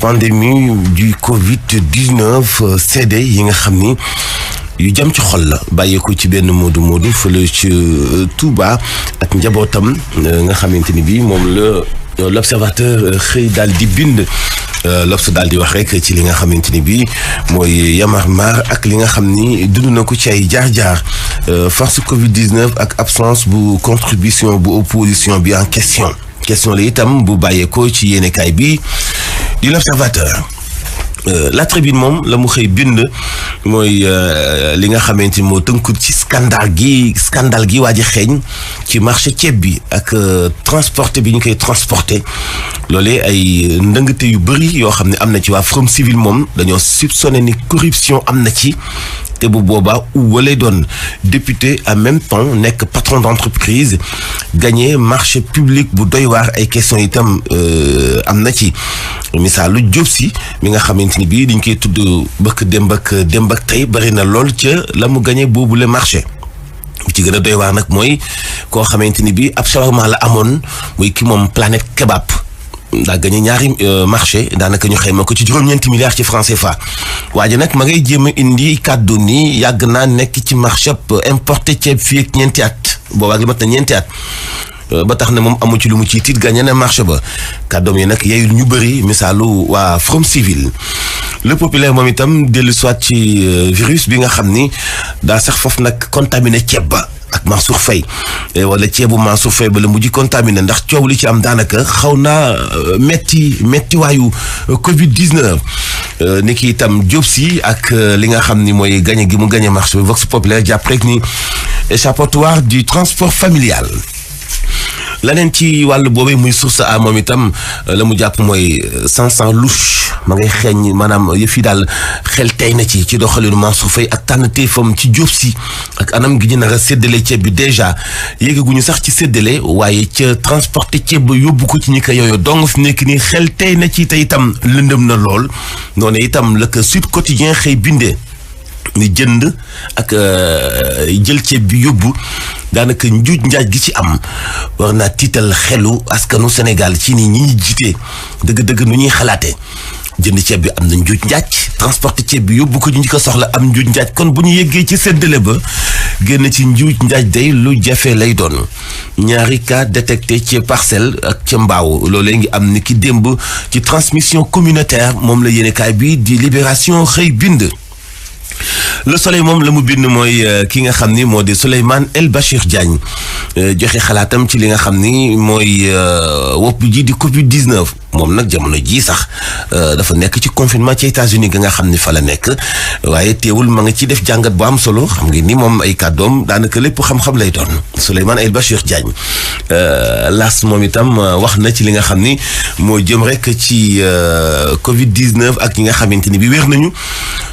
pandémie du Covid-19 CD yi nga xam ni yu jëm ci xol la bàyyeeko ci benn moodu fële ci Touba ak njabootam nga xamante ni bii moom la l'observateur xëy daal di bind l'Obs daal di wax rek ci li nga xamante ni bii mooy Yamar Mar ak li nga xam ni dund na ko ci ay jaar-jaar force Covid-19 ak absence bu contribution bu opposition bi en question la itam bu bàyyeekoo ci yéenekaay bi di l'Observateur. La Tribune moom la mu xëy bind mooy li nga xamante ni moo tënku ci scandale gi waa ji xeeñ ci marché ceeb bi ak transporté bi ñu koy transporté loolee ay ndëngte yu bëri yoo xam ne am na ci waa Forum Civil moom dañoo soupçonné ni corruption am na ci te bu boobaa wala doon député en même temps nekk patron d'entreprise gagné marché public bu doy waar ay question itam am na ci misaalu Diop si mi nga xamante ni bii dañ koy tudd bëkk démb ak tey bari na lool ca la mu gagné boobule marché bu ci gën a doy waar nag mooy koo xamante ni bii ab shawarma la amoon muy ki moom Planète Kebab daa gagné ñaari marché daanaka ñu xayma ko ci juróom-ñeenti milliards ci francs CFA waaye nag ma ngay jéem a indi kàddu ni yàgg naa nekk ci marché importé ceeb fii ak ñeenti at boobaa gi mat na ñeenti at ba tax ne moom amu ci lu mu ciy tiit gagné na marché ba kàddoom yi nag yeyul ñu bëri misaalu waa Forum Civil le populaire moom itam dellu soit ci virus bi nga xam ni daa sax foofu nag contaminé ceeb ba ak Mansour Faye wala ceebu Mansour Faye ba la mujj contaminé ndax coow li ci am daanaka xaw naa metti waayu Covid-19 ni ki itam Diop si ak li nga xam ni mooy gagné gi mu gagné marché bi Vox Populaire jàpp rek ni échappatoire du transport familial. leneen ci wàllu boobee muy source a moom itam la mu jàpp mooy sans louche ma ngay xeeñ maanaam yëf yi daal xel tey na ci doxalinu Mansour Faye ak tànn téefam ci Diop si ak anam gi ñu nar a séddale ceeb bi déjà yéegaguñu sax ci séddale waaye ca transporter ceeb ba yóbbu ko ci ñi ko yooyu donc fi nekk nii xel tey na ci te itam lëndëm na lool noonu itam la ko Sud Quotidien xëy bindee ni jënd ak jël ceeb bi yóbbu daanaka njuuj njaaj gi ci am war naa tiital xelu askanu Sénégal ci ni ñi jiite dëgg-dëgg nu ñuy xalaatee jënd ceeb bi am na njuuj njaaj transporter ceeb bi yóbbu ko ñu ko soxla am njuuj njaaj kon bu ñu yeggee ci séddale ba génn ci njuuj njaaj day lu jafe lay doon ñaari cas détecté ci Parcelles ak ca Mbao loolee ngi am ni ki démb ci transmission communautaire moom la yéenekaay bi di Libération xëy bind. Le Soleil moom la mu bind mooy ki nga xam ni moo di Souleymane El Bachir Diagne joxe xalaatam ci li nga xam ni mooy wopp ji di Covid-19 moom nag jamono ji sax dafa nekk ci confinement ci États-Unis ga nga xam ni fa la nekk waaye teewul ma nga ci def jàngat bu am solo xam nga ni moom ay kàddoom daanaka lépp xam-xam lay doon Souleymane El Bachir Diagne las moom itam wax na ci li nga xam ni moo jëm rek ci Covid-19 ak ñi nga xamante ni bi wér nañu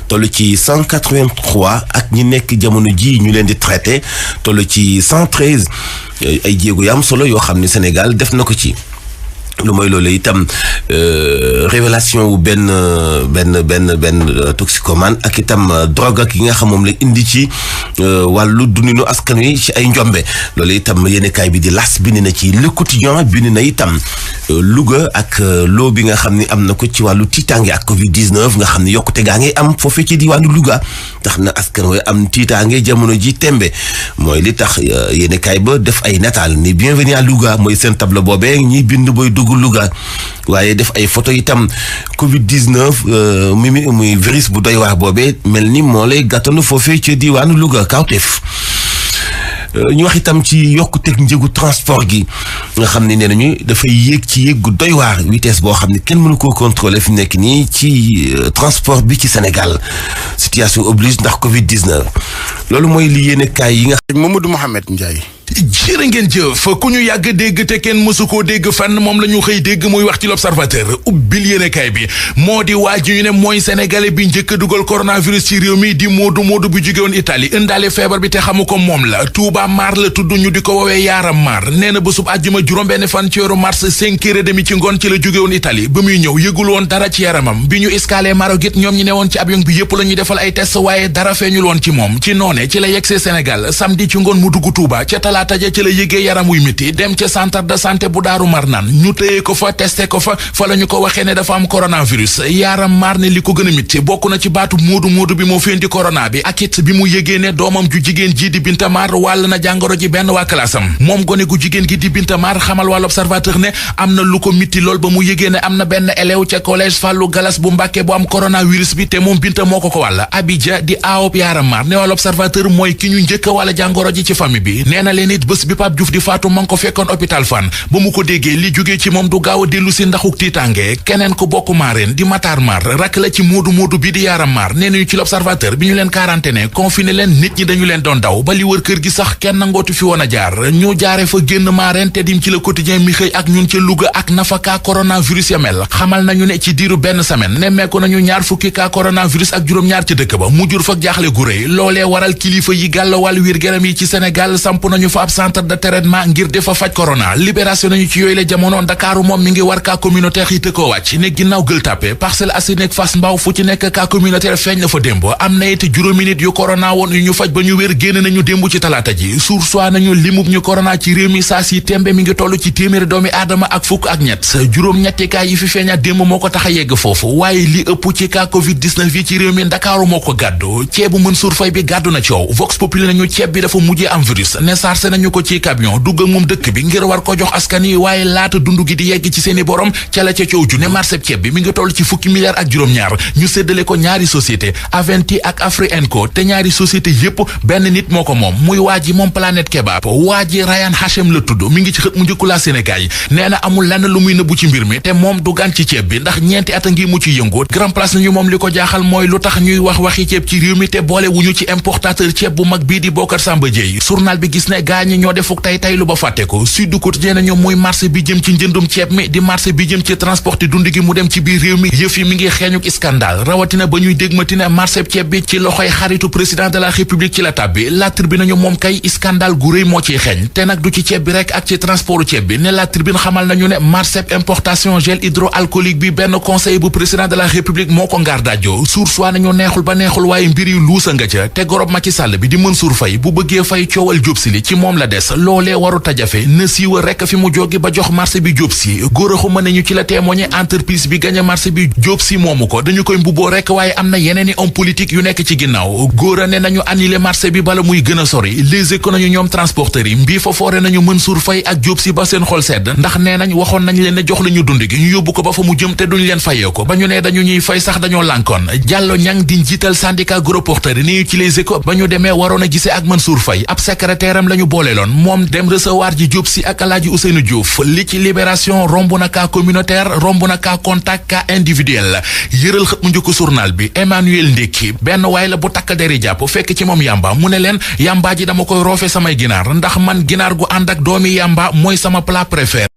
toll ci 183 ak ñi nekk jamono ji ñu leen di traité toll ci 113 ay jéego yu am solo yoo xam ne Sénégal def na ko ci lu mooy loolu itam révélation wu benn toxicomane ak itam drogue ak yi nga xam moom la indi ci wàllu dundinu askan wi ci ay njombe loolu itam yéenekaay bi di L'As bind na ci Le Quotidien bind na itam Louga ak loo bi nga xam ni am na ko ci wàllu tiitaange ak Covid-19 nga xam ni yokkute gaa ngay am foofee ci diwaanu Louga tax na askan wi am tiitaange jamono ji tembe mooy li tax yéenekaay ba def ay nataal ni bienvenue à Louga mooy seen tableau boobee ñiy bind booy dugg Louga waaye def ay photo itam Covid-19 muy virus bu doy waar boobee mel ni moo lay gàttanu foofee ci diwaanu Louga kawteef ñu wax itam ci yokkuteg njëgu transport gi nga xam ne nee nañu dafay yéeg ci yéeg gu doy waar vitesse boo xam ne kenn mënu koo contrôler fi nekk nii ci transport bi ci Sénégal situation oblige ndax Covid-19 loolu mooy li yéene kaay yi nga xam Mamadou Mohamed Ndiaye. jërë ngeen jëf ku ñu yàgg dégg te kenn mësu koo dégg fan moom la ñu xëy dégg muy wax ci l'Observateur ubbil yéenekaay bi moo di waa ji ñu ne mooy sénégalais bi njëkk a dugal coronavirus ci réew mi di Moodu bu jóge woon Italie indaale feebar bi te xamu ko moom la Touba Maar la tudd ñu di ko woowee Yaaram Maar nee na bésub àjjuma juróom-benn fan ci weeru mars 5h30 ci ngoon ci la jóge woon Italie ba muy ñëw yëgul woon dara ci yaramam bi ñu escale Marogit ñoom ñi ne woon ci avion bi yëpp la ñuy defal ay test waaye dara feeñul woon ci moom ci noone ci la yegsee Sénégal samedi ci ngoon mu dugg Touba ca talaata talaata ja ci la yëgee yaram wuy miti dem ca centre de santé bu Daaru Marnaan ñu tëyee ko fa testé ko fa la ñu ko waxee ne dafa am coronavirus yaram maar ne li ko gën a miti bokk na ci baatu moodu bi moo fendi corona bi ak it bi mu yëgee ne doomam ju jigéen ji di Binta Maar wàll na jàngoro ji benn waa classam moom gone gu jigéen gi di Binta Maar xamal waa l'Observateur ne am na lu ko miti lool ba mu yëgee ne am na benn élève ca collège Fallou Galas bu Mbàkke bu am coronavirus bi te moom Binta moo ko wàll Abidja di aawop yaram maar ne waa l'Observateur mooy ki ñu njëkk wala jàngoro ji ci famille bi nee na leen it bés bi Pape Diouf di faatu ma ngi ko fekkoon hôpital Fann ba mu ko déggee li jógee ci moom du gaaw a dellu si ndaxuk tiitange keneen ku bokk maareen di Matar Maar rak la ci moodu bi di yaram maar nee nañu ci l'Observateur bi ñu leen quarantaine confiné leen nit ñi dañu leen doon daw ba li wër kër gi sax kenn nangootu fi woon a jaar ñu jaare fa génn maareen te dim ci Le Quotidien mi xëy ak ñun ca Louga ak nafaka coronavirus ya mel xamal nañu ne ci diiru benn semaine nemmeeku nañu ñaar fukki cas coronavirus ak juróom-ñaar ci dëkk ba mu jur fa jaaxle gu rëy loolee waral kilifa yi gàll wàllu wér-gu-yaram yi ci Sénégal samp nañu fa ab centre de traitement ngir defa faj corona libération nañu ci yooyu la jamono Ndakaaru moom mi ngi war cas communautaire yi tëkkoo wàcc ne ginnaaw Gueule Tapée Parcelles Assainies ak Fass Mbao fu ci nekk cas communautaire feeñ la fa démb am na it juróomi nit yu corona woon yu ñu faj ba ñu wér génn nañu démb ci talaata ji sursoi nañu limub ñu corona ci réew mi saa si tembe mi ngi toll ci téeméeri doomi aadama ak fukk ak ñett juróom-ñetti cas yi fi feeñaat démb moo ko tax a yegg foofu waaye li ëpp ci cas covid 19 yi ci réew mi Ndakaaru moo ko gàddu ceebu Mansour Faye bi gàddu na coow Vox Populi nañu ceeb bi dafa mujjee am virus ne sarse nañu ko ci camion dugg ak moom dëkk bi ngir war ko jox askan yi waaye laata dund gi di yegg ci seeni borom ca la ca coow ju ne marché ceeb bi mi ngi toll ci fukki milliards ak juróom-ñaar ñu séddale ko ñaari société Aventi ak Afri&Co te ñaari société yépp benn nit moo ko moom muy waa ji moom Planète Kebab waa ji Rayane Hachem la tudd mi ngi ci xët mu njëkku la Sénégal yi nee na amul lenn lu muy nëbbu ci mbir mi te moom du gan ci ceeb bi ndax ñeenti at a ngi mu ci yëngu Grand Place nañu moom li ko jaaxal mooy lu tax ñuy waxi ceeb ci réew mi te boole wuñu ci importateur ceeb bu mag bii di Bocar Samba Dièye journal bi gis ne gaañi ñoo defuk tay lu ba fàtte ko Sud Quotidien nañu muy marché bi jëm ci njëndum ceeb mi di marché bi jëm ci transporté dund gi mu dem ci biir réew mi yëf yi mi ngi xeeñuk scandale rawatina ba ñuy dégmati ne marché ceeb bi ci loxoy xaritu président de la république ci la tàbbi La Tribune nañu moom kay scandale gu rëy moo ciy xeeñ te nag du ci ceeb bi rek ak ci transportu ceeb bi ne La Tribune xamal nañu ne marché importation gel hydroalcoolique bi benn conseil bu président de la république moo ko ngaar dajjo Source A nañu neexul ba neexul waaye mbir yu luusa nga ca te gorob Macky Sall bi di Mansour Faye bu bëggee fay coowal Diop Sy li ci moom la des loolee waru tajafe na siiwa rekk fi mu jógi ba jox marché bi Diop Sy góor a xuma nañu ci la témoigné entreprise bi gagné marché bi Diop Sy moomu ko dañu koy mbubboo rekk waaye am na yeneen i homme politique yu nekk ci ginnaaw góor a ne nañu annulé marché bi bala muy gën a sori Les Échos nañu ñoom transporteurs yi mbii fa foore nañu Mansour Faye ak Diop Sy ba seen xol sedd ndax nee nañ waxoon nañ leen ne jox la ñu dund gi ñu yóbbu ko ba fa mu jëm te duñ leen fayee ko ba ñu ne dañu ñuy fay sax dañoo lànkoon Diallo Niang di njiital syndicat gros porteurs yi ni ci Les Échos ba ñu demee waroon a gisee ak Mansour Faye ab secrétaire am la ñu booleeloon moom dem recevoir ji Diop Sy ak Alaaji Ousseynou Diouf li ci Libération romb na cas communautaire romb na cas contact cas individuel yëral xët mu njëkk journal bi Emmanuel Ndekki benn waay la bu takk deri jàpp fekk ci moom yamba mu ne leen yamba ji dama koy roofe samay ginaar ndax man ginaar gu ànd ak doomi yamba mooy sama plat préféré.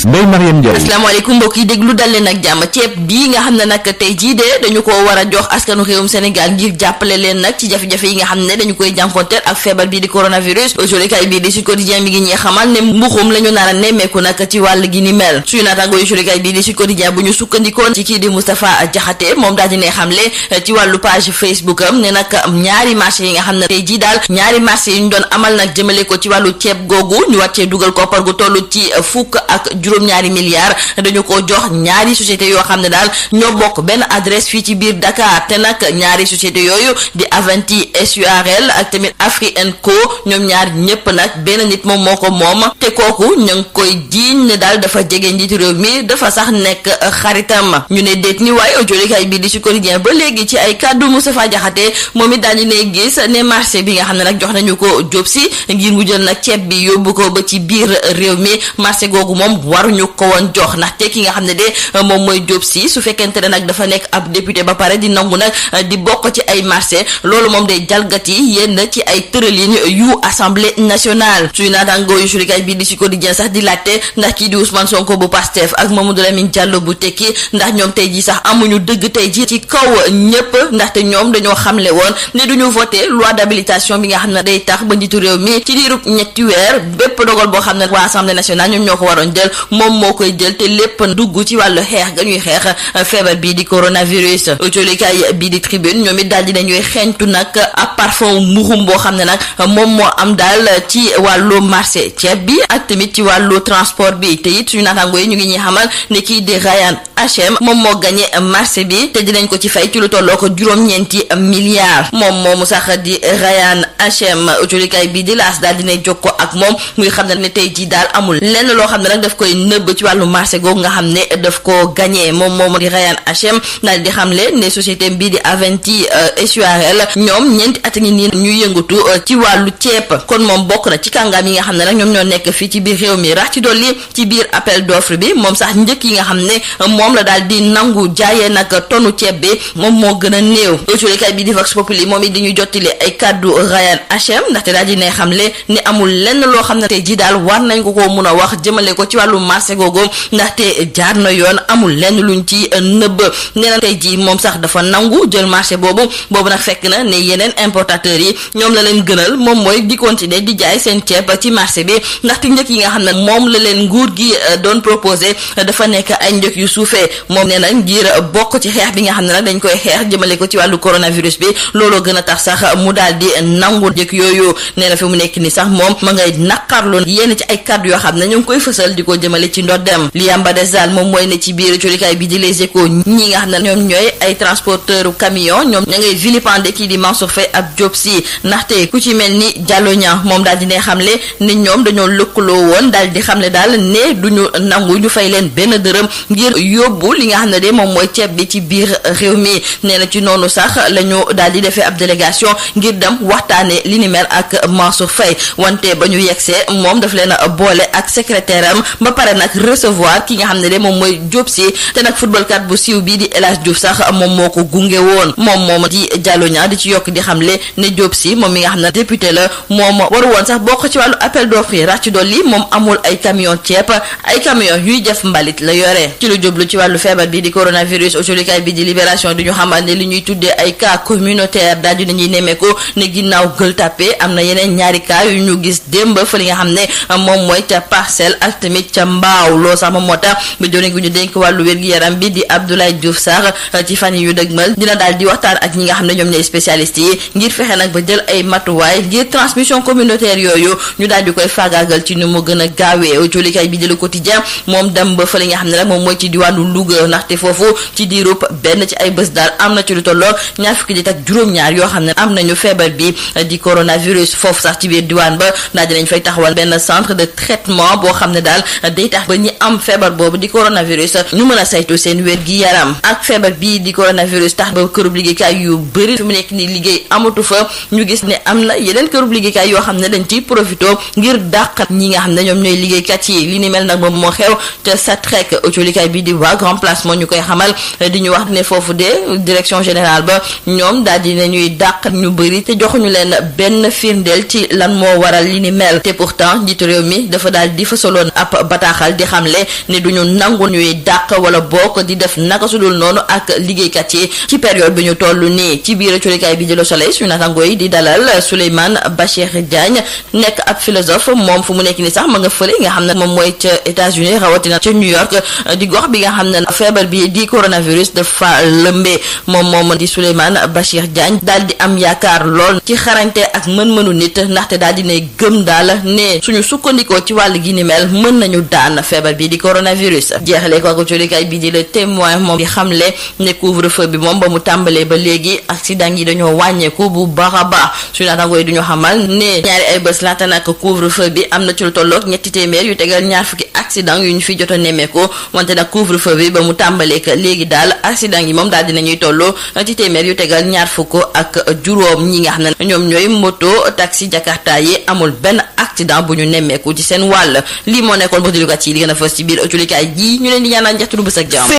Ndeye Mariam Ndiaye. asalaamaaleykum mbokk yi déglu dal leen ak jàmm ceeb bii nga xam ne nag tey jii de dañu ko war a jox askanu réewum Sénégal ngir jàppale leen nag ci jafe-jafe yi nga xam ne dañu koy jànkonteel ak feebar bii di coronavirus jolikaay bii di Sud Quotidien mi ngi ñee xamal ne mbuxum la ñu nar a nemmeeku nag ci wàll gi ni mel suñu naataango yu jolikaay bii di Sud Quotidien bu ñu sukkandikoon ci kii di Moustapha Diakhaté moom daal di ne xamle ci wàllu page Facebook am ne nag ñaari marché yi nga xam ne tey jii daal ñaari marché yi ñu doon amal nag jëmale ko ci wàllu ceeb googu ñu wàccee dugal koppar gu toll ci fukk ak juróom-ñaari milliards dañu ko jox ñaari société yoo xam ne daal ñoo bokk benn adresse fii ci biir Dakar te nag ñaari société yooyu di Aventi SURL ak tamit Afri&Co ñoom ñaar ñépp nag benn nit moom moo ko moom te kooku ñu ngi koy jiiñ ne daal dafa jege njiitu réew mi dafa sax nekk xaritam ñu ne déet ni waaye jolikaay bi di Sud Quotidien ba léegi ci ay kàddu Moustapha Diakhaté moom it daal di ne gis ne marché bi nga xam ne nag jox nañu ko Diop Sy ngir mu jël nag ceeb bi yóbbu ko ba ci biir réew mi marché googu moom waruñu ko woon jox ndaxte ki nga xam ne de moom mooy Diop Sy su fekkente ne nag dafa nekk ab député ba pare di nangu nag di bokk ci ay marché loolu moom day jalgati yenn ci ay tëralin yu assemblée nationale suy naataangoo yu jolikaay bi di Sud Quotidien sax di laajte ndax kii di Ousmane Sonko bu Pastef ak Mamadou Lamine Diallo bu Tekki ndax ñoom tey ji sax amuñu dëgg tey ji ci kaw ñëpp ndaxte ñoom dañoo xamle woon ne duñu voté loi d'habilitation bi nga xam ne day tax ba njiitu réew mi ci diirub ñetti weer bépp dogal boo xam ne waa assemblée nationale ñoom ñoo ko waroon jël moom moo koy jël te lépp dugg ci wàllu xeex ga ñuy xeex feebar bii di coronavirus. jolikaay bii di tribune ñoom it daal di nañuy xeeñtu nag ab parfum mbuxum boo xam ne nag moom moo am daal ci wàllu marché ceeb bi ak tamit ci wàllu transport bi te it suñu naataango yi ñu ngi ñuy xamal ne kii di Ryan HM moom moo gagné marché bi te dinañ ko ci fay ci lu tolloo ko juróom-ñeenti milliards moom moomu sax di Ryan HM jolikaay bii di laas daal dinay jokkoo ak moom muy xam ne tey jii daal amul lenn loo xam ne nag daf koy nëbb ci wàllu marché googu nga xam ne daf ko gagné moom moomu di Ryan HM daal di xamle ne société bii di Aventis SURL ñoom ñeenti at ngi nii ñu yëngatu ci wàllu ceeb kon moom bokk na ci kàngaam yi nga xam ne nag ñoom ñoo nekk fii ci biir réew mi rax ci dolli ci biir appel d'offre bi moom sax njëkk yi nga xam ne moom la daal di nangu jaayee nag tonu ceeb bi moom moo gën a néew jolikaay bi di Vox Populi moom it di ñu jottali ay kàddu Ryan HM ndaxte daal di ne xamle ni amul lenn loo xam ne tey ji daal war nañ ko mun a wax jëmale ko ci wàllu marché googu ndaxte jaar na yoon amul lenn luñ ci nëbb nee na tey ji moom sax dafa nangu jël marché boobu nag fekk na ne yeneen importateurs yi ñoom la leen gënal moom mooy di continuer di jaay seen ceeb ci marché bi ndaxte njëkk yi nga xam ne moom la leen nguur gi doon proposé dafa nekk ay njëkk yu suufee moom nee na ngir bokk ci xeex bi nga xam ne nag dañ koy xeex jëmale ko ci wàllu coronavirus bi looloo gën a tax sax mu daal di nangu njëkk yooyu nee na fi mu nekk ni sax moom ma ngay naqarloon yenn ci ay kàddu yoo xam ne ñu ngi koy fësal di ko jëmale ci ndoddem li yamba des daal moom mooy ne ci biir colikaay bi di Les Échos ñi nga xam ne ñoom ñooy ay transporteur camion ñoom ña ngay vilipender kii di Mansour Faye ak Diop Sy ndaxte ku ci mel ni Diallo Niang moom daal di ne xamle ni ñoom dañoo lëkkaloo woon daal di xamle daal ne duñu nangu ñu fay leen benn dërëm ngir yóbbu li nga xam ne de moom mooy ceeb bi ci biir réew mi nee na ci noonu sax la ñu daal di defee ab délégation ngir dem waxtaane li ni mel ak Mansour Faye wante ba ñu yegsee moom daf leen a boole ak secrétaire am ba pare nag recevoir ki nga xam ne de moom mooy Diop Sy te nag footballkat bu siiw bii di El Hadj Diouf sax moom moo ko gunge woon moom di Diallo Niang di ci yokk di xamle ne Diop Sy moom mi nga xam ne député la moom waru woon sax bokk ci wàllu appel d'offre yi rax ci dolli moom amul ay camion ceeb ay camion yuy def mbalit la yore ci lu jublu ci wàllu feebar bi di coronavirus autolikaay bi di Libération di ñu xamal ne li ñuy tuddee ay cas communautaire daal di nañuy nemmeeku ne ginnaaw Gueule Tapée am na yeneen ñaari cas yu ñu gis démb fa li nga xam ne moom mooy ca Parcelles ak tamit ca Mbao loo sax moom moo tax ba jone gu ñu dénk wàllu wér-gi-yaram bi di Abdoulaye Diouf Sarr ci fan yi yu dëgmal dina daal di waxtaan ak ñi nga xam ne ñoom ñooy spécialistes yi ngir fexe nag ba jël ay matuwaay ngir transmission communautaire yooyu ñu daal di koy faagaagal ci nu mu gën a gaawee autolikaay bi di Le Quotidien moom dem ba fa li nga xam ne nag moom mooy ci diwaanu Louga ndaxte foofu ci diirub benn ci ay bés daal am na ci lu tolloo ñaar fukki nit ak juróom-ñaar yoo xam ne am nañu feebar bi di coronavirus foofu sax ci biir diwaan ba daal dinañ fay taxawal benn centre de traitement boo xam ne daal day tax ba ñi am feebar boobu di coronavirus ñu mën a saytu seen wér gi yaram ak feebar bii di coronavirus tax ba kërub liggéeykaay yu bëri fi mu nekk ni liggéey amatu fa ñu gis ne am na yeneen kërub liggéeykaay yoo xam ne dañ ciy profité ngir dàq ñi nga xam ne ñoom ñooy liggéeykat yi li ni mel nag moom moo xew te Satrec autolikaay bi di waa Grand Place moo ñu koy xamal di ñu wax ne foofu de direction générale ba ñoom daal di nañuy dàq ñu bëri te joxuñu leen benn firndeel ci lan moo waral li ni mel te pourtant njiitu réew mi dafa daal di fasaloon ab bataaxal di xamle ne duñu nangu ñuy dàq wala bokk di def naka su dul noonu ak liggéeykat yi ci période bi ñu toll nii ci biir colikaay bi di Le Soleil suñu natango yi di dalal Souleymane Bachir Diagne nekk ab philosophe moom fu mu nekk ni sax ma nga fële nga xam ne moom mooy ca États-Unis rawatina ca New York di gox bi nga xam ne feebar bi di coronavirus dafa lëmbee moom di Souleymane Bachir Diagne daal di am yaakaar lool ci xarañte ak mën-mënu nit ndaxte daal di ne gëm daal ne suñu sukkandikoo ci wàll gi ni mel mën nañu daan feebar bi di coronavirus jeexalee ko ak colikaay bi di Le Témoin moom di xamle ne couvre-feu bi moom ba mu tàmbalee ba léegi accident yi dañoo wàññeeku bu baax a baax suñu naataangoo yi duñu xamal ne ñaari ay bés laata nag couvre-feu bi am na ci lu tolloog ñetti téeméer yu tegal ñaar fukki accident yu ñu fi jot a nemmeeku wante nag couvre-feu bi ba mu tàmbalee que léegi daal accident yi moom daal dinañuy tolloo ci téeméer yu tegal ñaar fukk ak juróom ñi nga xam ne ñoom ñooy moto taxi Jakarta yi amul benn accident bu ñu nemmeeku ci seen wàll lii moo nekkoon ba dilukat yi li gën a fës ci biir autolikaay ji ñu leen di ñaanal njaxtu du bës ak jàmm